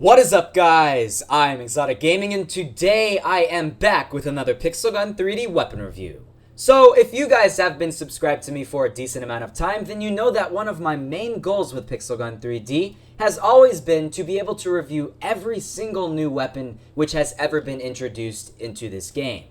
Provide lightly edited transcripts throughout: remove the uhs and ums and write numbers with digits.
What is up, guys? I'm ExxotikGaming, and today I am back with another Pixel Gun 3D weapon review. So, if you guys have been subscribed to me for a decent amount of time, then you know that one of my main goals with Pixel Gun 3D has always been to be able to review every single new weapon which has ever been introduced into this game.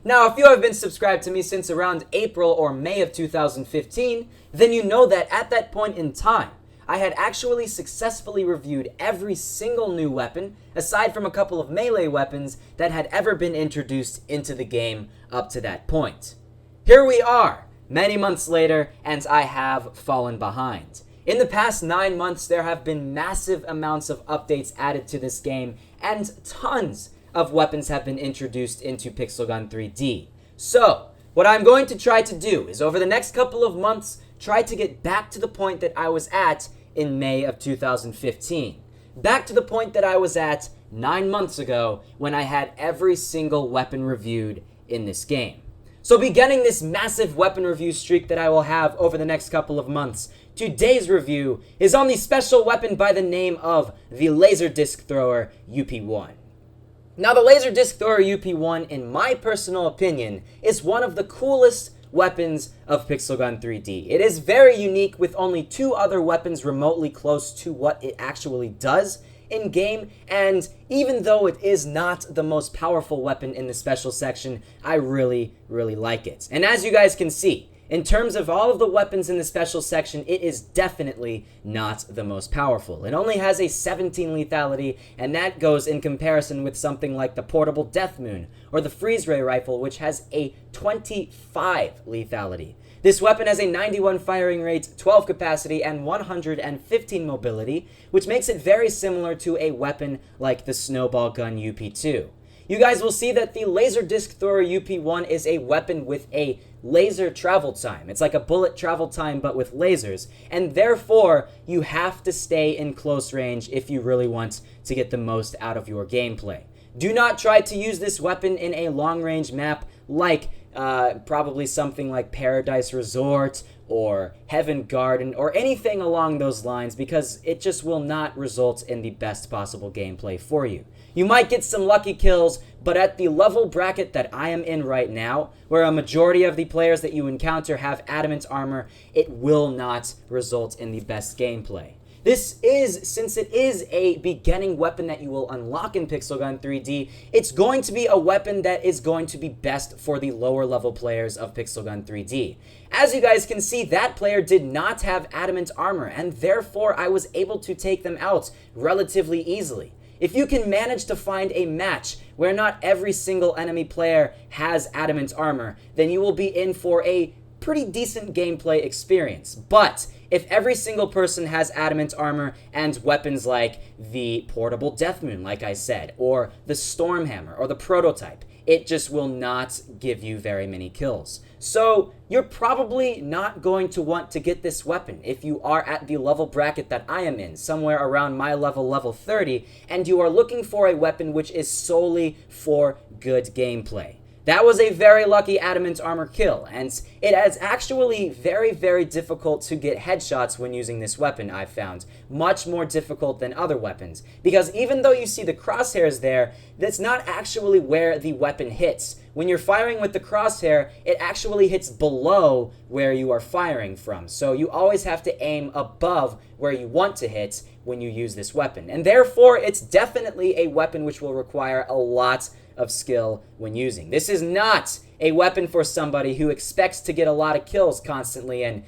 Now, if you have been subscribed to me since around April or May of 2015, then you know that at that point in time, I had actually successfully reviewed every single new weapon, aside from a couple of melee weapons that had ever been introduced into the game up to that point. Here we are, many months later, and I have fallen behind. In the past 9 months, there have been massive amounts of updates added to this game, and tons of weapons have been introduced into Pixel Gun 3D. So, what I'm going to try to do is over the next couple of months, try to get back to the point that I was at in May of 2015. Back to the point that I was at 9 months ago when I had every single weapon reviewed in this game. So beginning this massive weapon review streak that I will have over the next couple of months, today's review is on the special weapon by the name of the Laser Disc Thrower UP1. Now, the Laser Disc Thrower UP1, in my personal opinion, is one of the coolest weapons of Pixel Gun 3D. It is very unique, with only 2 other weapons remotely close to what it actually does in game, and even though it is not the most powerful weapon in the special section, I really like it. And as you guys can see, in terms of all of the weapons in the special section, it is definitely not the most powerful. It only has a 17 lethality, and that goes in comparison with something like the portable Death Moon or the Freeze Ray Rifle, which has a 25 lethality. This weapon has a 91 firing rate, 12 capacity, and 115 mobility, which makes it very similar to a weapon like the Snowball Gun UP2. You guys will see that the Laser Disc Thrower UP1 is a weapon with a laser travel time. It's like a bullet travel time, but with lasers, and therefore you have to stay in close range if you really want to get the most out of your gameplay. Do not try to use this weapon in a long-range map like probably something like Paradise Resort or Heaven Garden or anything along those lines, because it just will not result in the best possible gameplay for you. You might get some lucky kills, but at the level bracket that I am in right now, where a majority of the players that you encounter have adamant armor, it will not result in the best gameplay. Since it is a beginning weapon that you will unlock in Pixel Gun 3D, it's going to be a weapon that is going to be best for the lower level players of Pixel Gun 3D. As you guys can see, that player did not have adamant armor, and therefore I was able to take them out relatively easily. If you can manage to find a match where not every single enemy player has adamant armor, then you will be in for a pretty decent gameplay experience. But if every single person has adamant armor and weapons like the portable Death Moon, like I said, or the Storm Hammer, or the prototype, it just will not give you very many kills. So you're probably not going to want to get this weapon if you are at the level bracket that I am in, somewhere around my level 30, and you are looking for a weapon which is solely for good gameplay. That was a very lucky adamant armor kill, and it is actually very difficult to get headshots when using this weapon, I've found. Much more difficult than other weapons, because even though you see the crosshairs there, that's not actually where the weapon hits. When you're firing with the crosshair, it actually hits below where you are firing from, so you always have to aim above where you want to hit when you use this weapon. And therefore, it's definitely a weapon which will require a lot of skill when using. This is not a weapon for somebody who expects to get a lot of kills constantly and,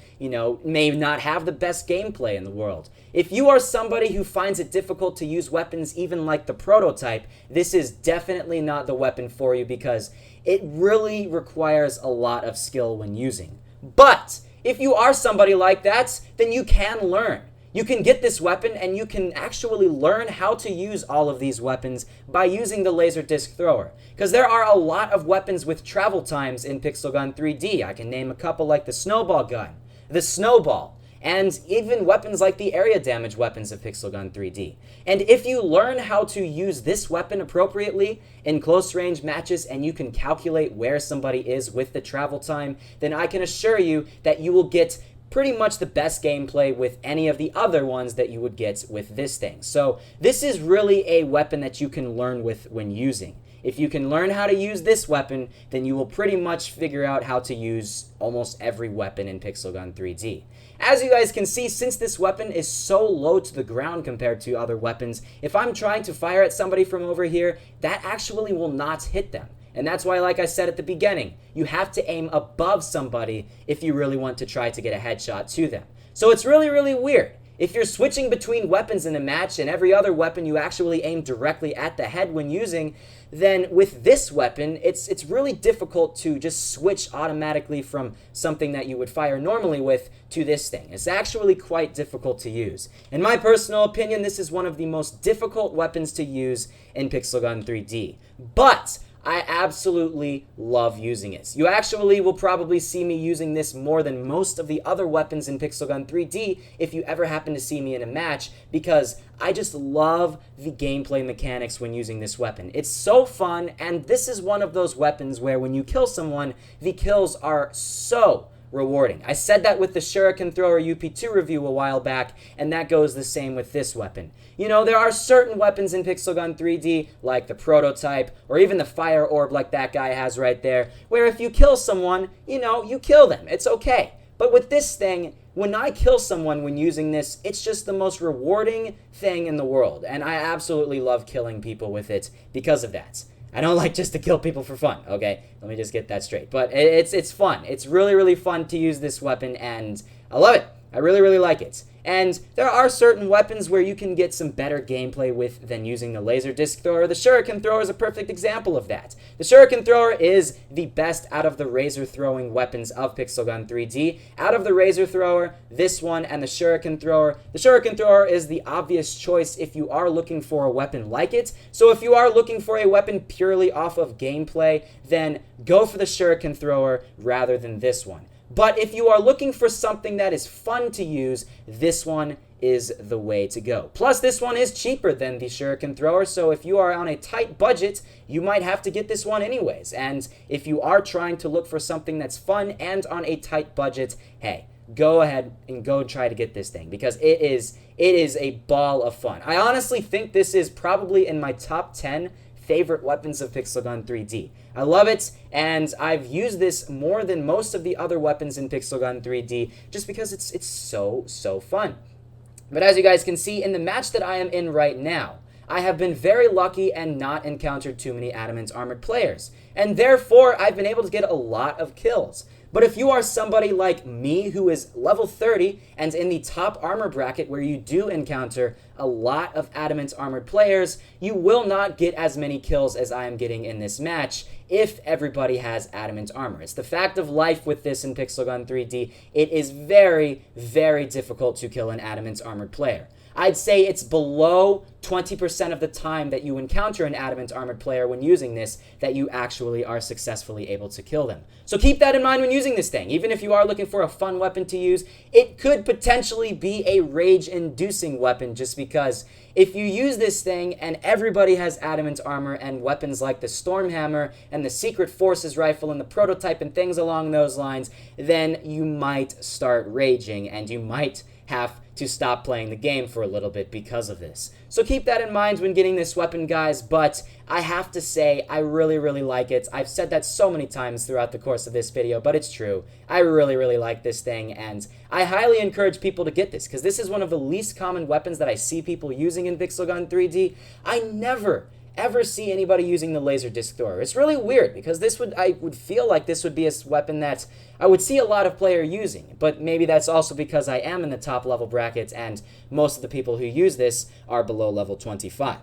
may not have the best gameplay in the world. If you are somebody who finds it difficult to use weapons even like the prototype, this is definitely not the weapon for you, because it really requires a lot of skill when using. But if you are somebody like that, then you can learn. You can get this weapon, and you can actually learn how to use all of these weapons by using the Laser Disc Thrower. Because there are a lot of weapons with travel times in Pixel Gun 3D. I can name a couple like the Snowball Gun, the Snowball, and even weapons like the area damage weapons of Pixel Gun 3D. And if you learn how to use this weapon appropriately in close range matches, and you can calculate where somebody is with the travel time, then I can assure you that you will get pretty much the best gameplay with any of the other ones that you would get with this thing. So this is really a weapon that you can learn with when using. If you can learn how to use this weapon, then you will pretty much figure out how to use almost every weapon in Pixel Gun 3D. As you guys can see, since this weapon is so low to the ground compared to other weapons, if I'm trying to fire at somebody from over here, that actually will not hit them. And that's why, like I said at the beginning, you have to aim above somebody if you really want to try to get a headshot to them. So it's really, really weird. If you're switching between weapons in a match and every other weapon you actually aim directly at the head when using, then with this weapon, it's really difficult to just switch automatically from something that you would fire normally with to this thing. It's actually quite difficult to use. In my personal opinion, this is one of the most difficult weapons to use in Pixel Gun 3D. But I absolutely love using it. You actually will probably see me using this more than most of the other weapons in Pixel Gun 3D if you ever happen to see me in a match, because I just love the gameplay mechanics when using this weapon. It's so fun, and this is one of those weapons where when you kill someone, the kills are so rewarding. I said that with the Shuriken Thrower UP1 review a while back, and that goes the same with this weapon. You know, there are certain weapons in Pixel Gun 3D, like the prototype, or even the fire orb like that guy has right there, where if you kill someone, you know, you kill them. It's okay. But with this thing, when I kill someone when using this, it's just the most rewarding thing in the world, and I absolutely love killing people with it because of that. I don't like just to kill people for fun, okay? Let me just get that straight. But it's fun. It's really, really fun to use this weapon, and I love it. I really, really like it. And there are certain weapons where you can get some better gameplay with than using the Laser Disc Thrower. The Shuriken Thrower is a perfect example of that. The Shuriken Thrower is the best out of the razor throwing weapons of Pixel Gun 3D. Out of the Razor Thrower, this one, and the Shuriken Thrower is the obvious choice if you are looking for a weapon like it. So if you are looking for a weapon purely off of gameplay, then go for the Shuriken Thrower rather than this one. But if you are looking for something that is fun to use, this one is the way to go. Plus, this one is cheaper than the Shuriken Thrower, so if you are on a tight budget, you might have to get this one anyways. And if you are trying to look for something that's fun and on a tight budget, hey, go ahead and go try to get this thing, because it is a ball of fun. I honestly think this is probably in my top 10 favorite weapons of Pixel Gun 3D. I love it, and I've used this more than most of the other weapons in Pixel Gun 3D just because it's so fun. But as you guys can see, in the match that I am in right now, I have been very lucky and not encountered too many Adamant Armored players, and therefore I've been able to get a lot of kills. But if you are somebody like me who is level 30 and in the top armor bracket where you do encounter a lot of Adamant Armored players, you will not get as many kills as I am getting in this match if everybody has Adamant Armor. It's the fact of life with this in Pixel Gun 3D. It is very, very difficult to kill an Adamant Armored player. I'd say it's below 20% of the time that you encounter an Adamant Armored player when using this that you actually are successfully able to kill them. So keep that in mind when using this thing. Even if you are looking for a fun weapon to use, it could potentially be a rage-inducing weapon, just because if you use this thing and everybody has Adamant Armor and weapons like the Stormhammer and the Secret Forces Rifle and the Prototype and things along those lines, then you might start raging and you might have to stop playing the game for a little bit because of this. So keep that in mind when getting this weapon, guys, but I have to say I really, really like it. I've said that so many times throughout the course of this video, but it's true. I really, really like this thing, and I highly encourage people to get this, because this is one of the least common weapons that I see people using in Pixel Gun 3D. I never ever see anybody using the Laser Disc Thrower. It's really weird, because I would feel like this would be a weapon that I would see a lot of players using, but maybe that's also because I am in the top level brackets and most of the people who use this are below level 25.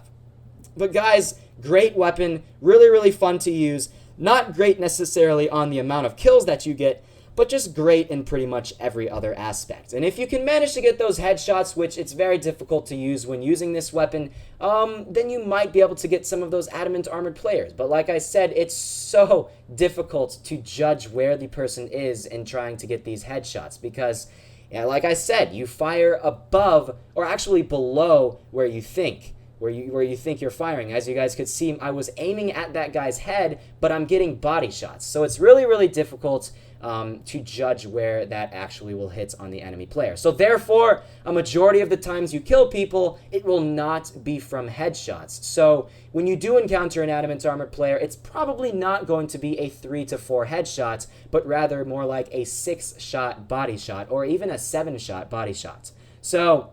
But guys, great weapon, really, really fun to use. Not great necessarily on the amount of kills that you get, but just great in pretty much every other aspect. And if you can manage to get those headshots, which it's very difficult to use when using this weapon, then you might be able to get some of those Adamant Armored players. But like I said, it's so difficult to judge where the person is in trying to get these headshots, because, yeah, like I said, you fire above, or actually below, where you think you're firing. As you guys could see, I was aiming at that guy's head, but I'm getting body shots. So it's really, really difficult to judge where that actually will hit on the enemy player. So therefore, a majority of the times you kill people, it will not be from headshots. So when you do encounter an adamant armored player, it's probably not going to be a 3 to 4 headshot, but rather more like a 6-shot body shot, or even a 7-shot body shot. So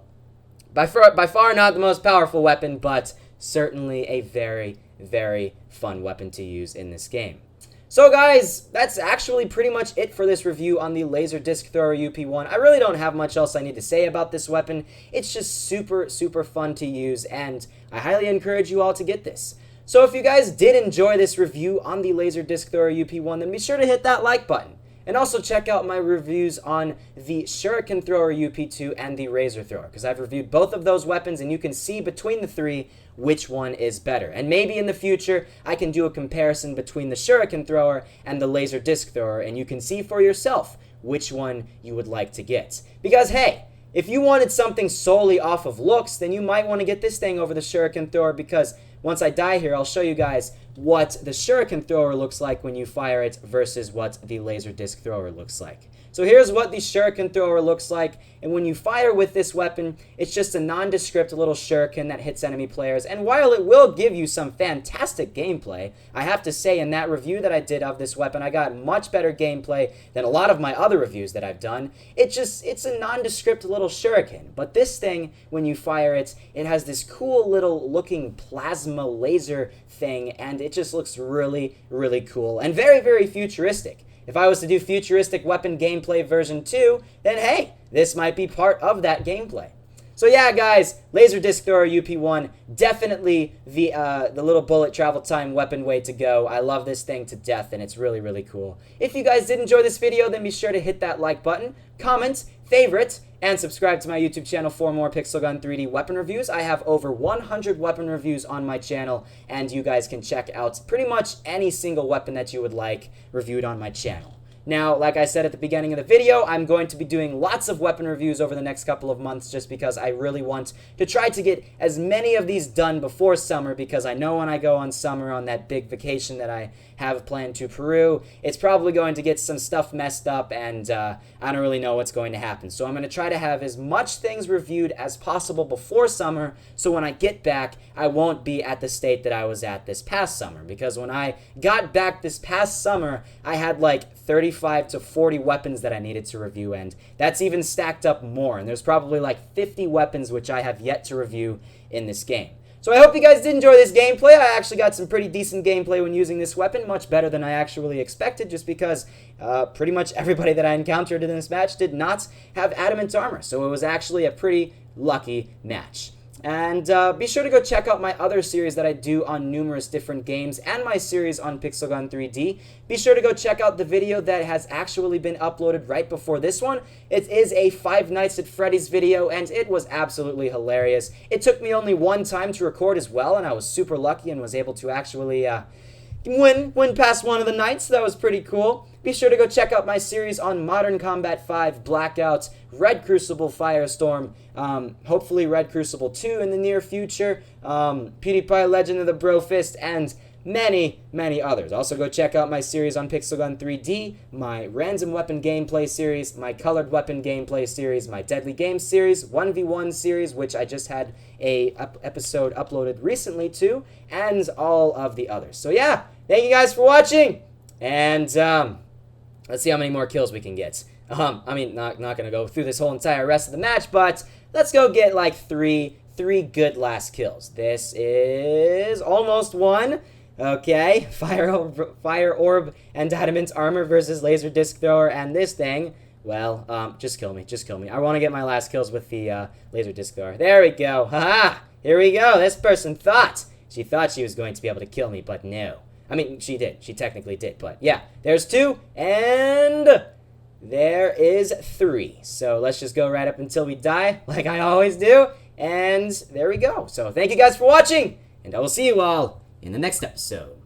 by far not the most powerful weapon, but certainly a very, very fun weapon to use in this game. So guys, that's actually pretty much it for this review on the Laser Disc Thrower UP1. I really don't have much else I need to say about this weapon. It's just super, super fun to use, and I highly encourage you all to get this. So if you guys did enjoy this review on the Laser Disc Thrower UP1, then be sure to hit that like button. And also check out my reviews on the Shuriken Thrower UP2 and the Razor Thrower, because I've reviewed both of those weapons, and you can see between the three which one is better. And maybe in the future, I can do a comparison between the Shuriken Thrower and the Laser Disc Thrower, and you can see for yourself which one you would like to get. Because, hey, if you wanted something solely off of looks, then you might want to get this thing over the Shuriken Thrower, because once I die here, I'll show you guys what the Shuriken Thrower looks like when you fire it versus what the Laser Disc Thrower looks like. So here's what the Shuriken Thrower looks like, and when you fire with this weapon, it's just a nondescript little shuriken that hits enemy players, and while it will give you some fantastic gameplay, I have to say in that review that I did of this weapon, I got much better gameplay than a lot of my other reviews that I've done. It's a nondescript little shuriken, but this thing, when you fire it, it has this cool little looking plasma laser thing, and it just looks really, really cool, and very, very futuristic. If I was to do futuristic weapon gameplay version 2, then hey, this might be part of that gameplay. So yeah, guys, Laser Disc Thrower UP1, definitely the little bullet travel time weapon way to go. I love this thing to death, and it's really, really cool. If you guys did enjoy this video, then be sure to hit that like button, comment, favorite, and subscribe to my YouTube channel for more Pixel Gun 3D weapon reviews. I have over 100 weapon reviews on my channel, and you guys can check out pretty much any single weapon that you would like reviewed on my channel. Now, like I said at the beginning of the video, I'm going to be doing lots of weapon reviews over the next couple of months just because I really want to try to get as many of these done before summer, because I know when I go on summer on that big vacation that I have planned to Peru, it's probably going to get some stuff messed up, and I don't really know what's going to happen. So I'm going to try to have as much things reviewed as possible before summer, so when I get back, I won't be at the state that I was at this past summer, because when I got back this past summer, I had like 35 to 40 weapons that I needed to review, and that's even stacked up more, and there's probably like 50 weapons which I have yet to review in this game. So I hope you guys did enjoy this gameplay. I actually got some pretty decent gameplay when using this weapon, much better than I actually expected, just because pretty much everybody that I encountered in this match did not have adamant armor, so it was actually a pretty lucky match. And be sure to go check out my other series that I do on numerous different games and my series on Pixel Gun 3D. Be sure to go check out the video that has actually been uploaded right before this one. It is a Five Nights at Freddy's video, and it was absolutely hilarious. It took me only one time to record as well, and I was super lucky and was able to actually win past one of the nights, so that was pretty cool. Be sure to go check out my series on Modern Combat 5, Blackout, Red Crucible Firestorm, hopefully Red Crucible 2 in the near future, PewDiePie Legend of the Brofist, and many, many others. Also go check out my series on Pixel Gun 3D, my Random Weapon Gameplay series, my Colored Weapon Gameplay series, my Deadly Games series, 1v1 series, which I just had a episode uploaded recently to, and all of the others. So yeah, thank you guys for watching, and let's see how many more kills we can get. I mean, not gonna go through this whole entire rest of the match, but let's go get like three good last kills. This is almost one. Okay, Fire Orb and Adamant Armor versus Laser Disc Thrower, and this thing, well, just kill me, just kill me. I want to get my last kills with the Laser Disc Thrower. There we go, haha, here we go. This person thought she was going to be able to kill me, but no. I mean, she did, she technically did, but yeah, there's 2, and there is 3. So let's just go right up until we die, like I always do, and there we go. So thank you guys for watching, and I will see you all in the next episode.